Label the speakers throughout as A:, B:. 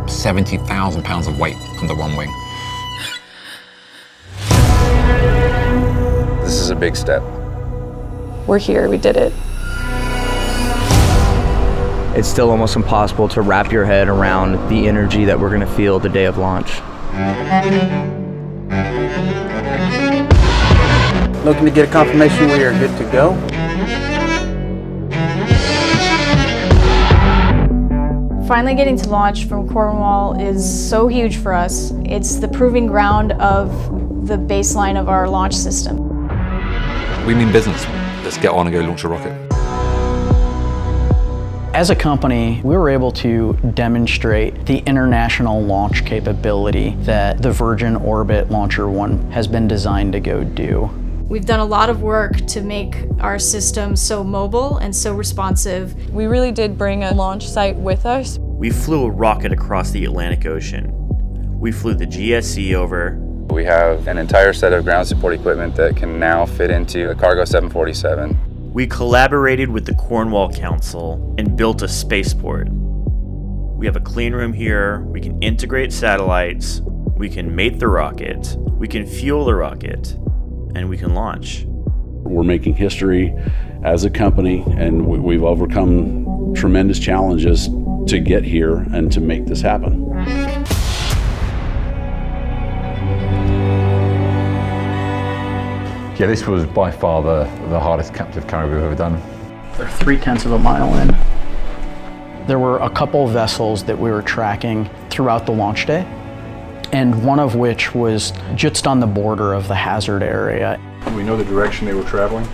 A: 70,000 pounds of weight under one wing.
B: This is a big step.
C: We're here, we did it.
D: It's still almost impossible to wrap your head around the energy that we're going to feel the day of launch.
E: Looking to get a confirmation we are good to go.
C: Finally getting to launch from Cornwall is so huge for us. It's the proving ground of the baseline of our launch system.
A: We mean business. Let's get on and go launch a rocket.
F: As a company, we were able to demonstrate the international launch capability that the Virgin Orbit Launcher 1 has been designed to go do.
C: We've done a lot of work to make our system so mobile and so responsive.
G: We really did bring a launch site with us.
H: We flew a rocket across the Atlantic Ocean. We flew the GSC over.
B: We have an entire set of ground support equipment that can now fit into a Cargo 747.
H: We collaborated with the Cornwall Council and built a spaceport. We have a clean room here, we can integrate satellites, we can mate the rocket, we can fuel the rocket, and we can launch.
I: We're making history as a company, and we've overcome tremendous challenges to get here and to make this happen.
J: Yeah, this was by far the hardest captive carry we've ever done.
F: They're 0.3 of a mile in. There were a couple vessels that we were tracking throughout the launch day, and one of which was just on the border of the hazard area.
K: We know the direction they were traveling.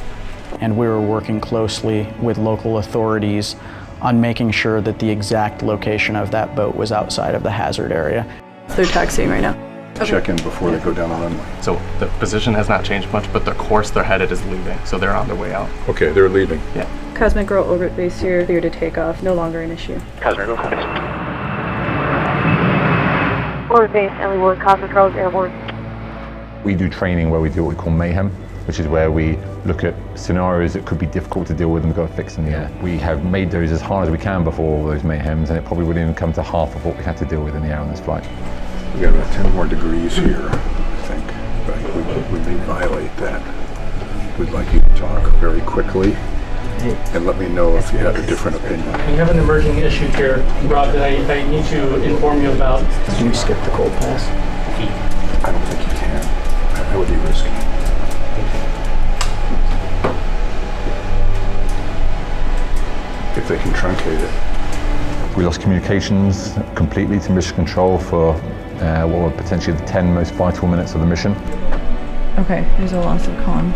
F: And we were working closely with local authorities on making sure that the exact location of that boat was outside of the hazard area.
G: They're taxiing right now.
K: Check in before they go down the runway.
L: So the position has not changed much, but the course they're headed is leaving, so they're on their way out.
K: Okay, they're leaving.
L: Yeah.
G: Cosmic Girl orbit base here, clear to take off, no longer an issue.
M: Cosmic Girl, copy. Orbit base, Ellie Wood, Cosmic Girl, airborne.
J: We do training where we do what we call mayhem, which is where we look at scenarios that could be difficult to deal with and we've got to fix in the air. We have made those as hard as we can before all those mayhems, and it probably wouldn't even come to half of what we had to deal with in the air on this flight.
K: We got about 10 more degrees here, I think, but we may violate that. We'd like you to talk very quickly and let me know if you have a different opinion.
N: We have an emerging issue here, Rob, that I need to inform you about.
F: Did you skip the cold pass?
K: I don't think you can. That would be risky. If they can truncate it.
J: We lost communications completely to mission control for what were potentially the 10 most vital minutes of the mission.
G: Okay, there's a loss of comms.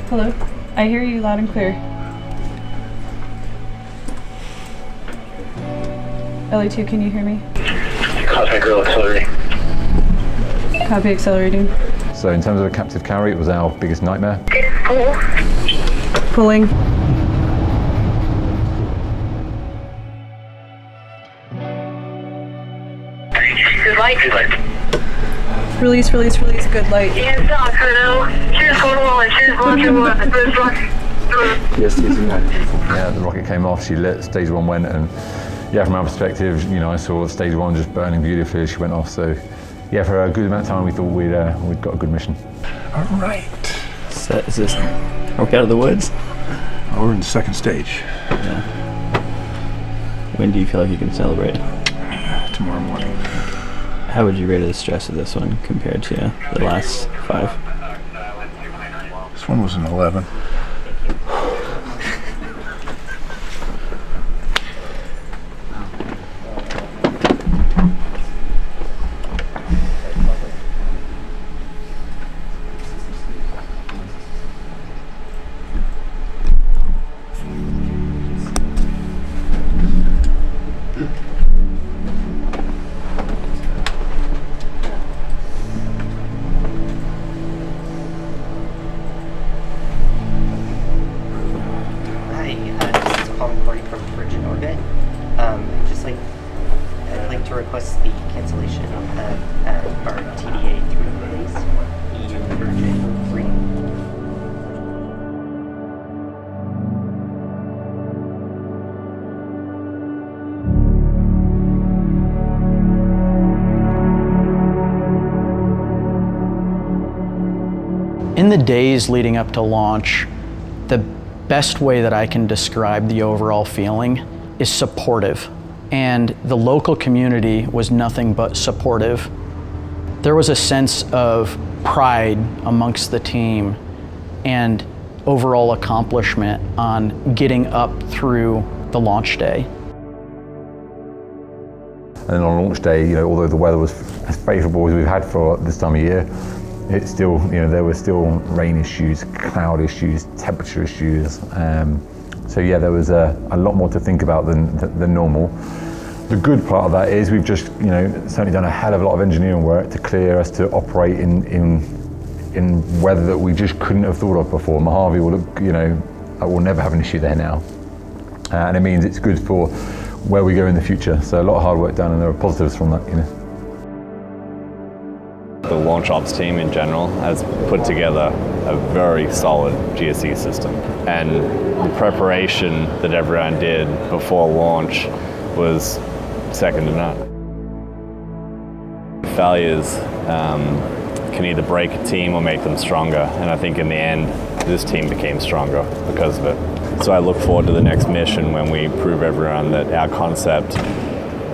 G: Hello, I hear you loud and clear. LA2, can you hear me?
M: Cosmic Girl accelerating.
G: Copy, accelerating.
J: So in terms of a captive carry, it was our biggest nightmare.
G: Pulling.
M: Good light. Good light.
G: Release, release, release, good light.
M: Ian Stock, hello. Choose Cornwall and choose Launcher 1. First rock.
K: Yes,
J: yeah, the rocket came off, she lit, stage 1 went, and yeah, from our perspective, you know, I saw stage 1 just burning beautifully as she went off, so yeah, for a good amount of time we thought we'd got a good mission.
K: All right.
D: So is this work out of the woods?
K: We're in the second stage.
D: Yeah. When do you feel like you can celebrate?
K: Tomorrow morning.
D: How would you rate the stress of this one compared to the last 5?
K: This one was an 11.
F: In the days leading up to launch, the best way that I can describe the overall feeling is supportive. And the local community was nothing but supportive. There was a sense of pride amongst the team and overall accomplishment on getting up through the launch day.
J: And then on launch day, although the weather was as favourable as we've had for this time of year, it's still, there were still rain issues, cloud issues, temperature issues. So yeah, there was a lot more to think about than normal. The good part of that is we've just, certainly done a hell of a lot of engineering work to clear us to operate in weather that we just couldn't have thought of before. Mojave will, will never have an issue there now. And it means it's good for where we go in the future. So a lot of hard work done, and there are positives from that,
O: The launch ops team in general has put together a very solid GSE system, and the preparation that everyone did before launch was second to none. Failures can either break a team or make them stronger, and I think in the end this team became stronger because of it. So I look forward to the next mission when we prove everyone that our concept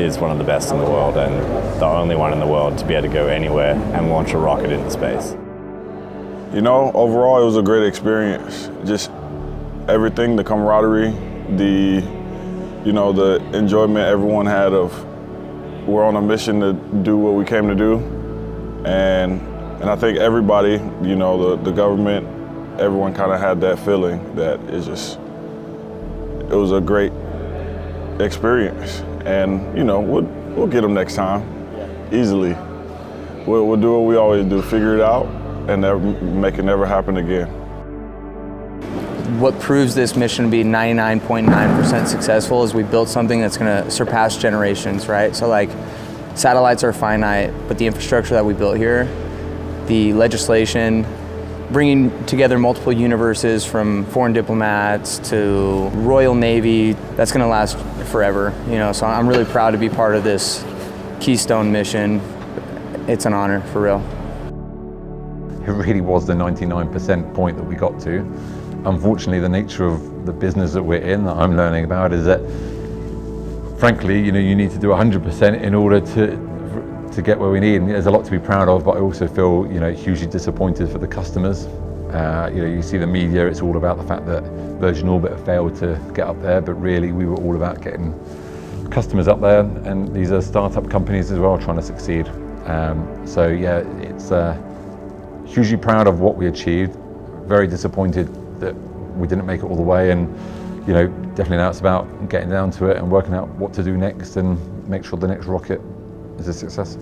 O: is one of the best in the world and the only one in the world to be able to go anywhere and launch a rocket into space.
P: Overall it was a great experience. Just everything, the camaraderie, the enjoyment everyone had of we're on a mission to do what we came to do. And I think everybody, the government, everyone kind of had that feeling that it was a great experience. And we'll get them next time, easily. We'll do what we always do, figure it out and make it never happen again.
D: What proves this mission to be 99.9% successful is we built something that's going to surpass generations, right? So satellites are finite, but the infrastructure that we built here, the legislation, bringing together multiple universes from foreign diplomats to Royal Navy, that's going to last forever, so I'm really proud to be part of this Keystone mission. It's an honor, for real.
J: It really was the 99% point that we got to. Unfortunately, the nature of the business that we're in, that I'm learning about, is that frankly, you need to do 100% in order to get where we need. And there's a lot to be proud of, but I also feel, hugely disappointed for the customers. You see the media, it's all about the fact that Virgin Orbit failed to get up there, but really we were all about getting customers up there, and these are startup companies as well trying to succeed. So yeah, it's hugely proud of what we achieved, very disappointed that we didn't make it all the way, and definitely now it's about getting down to it and working out what to do next and make sure the next rocket is a success.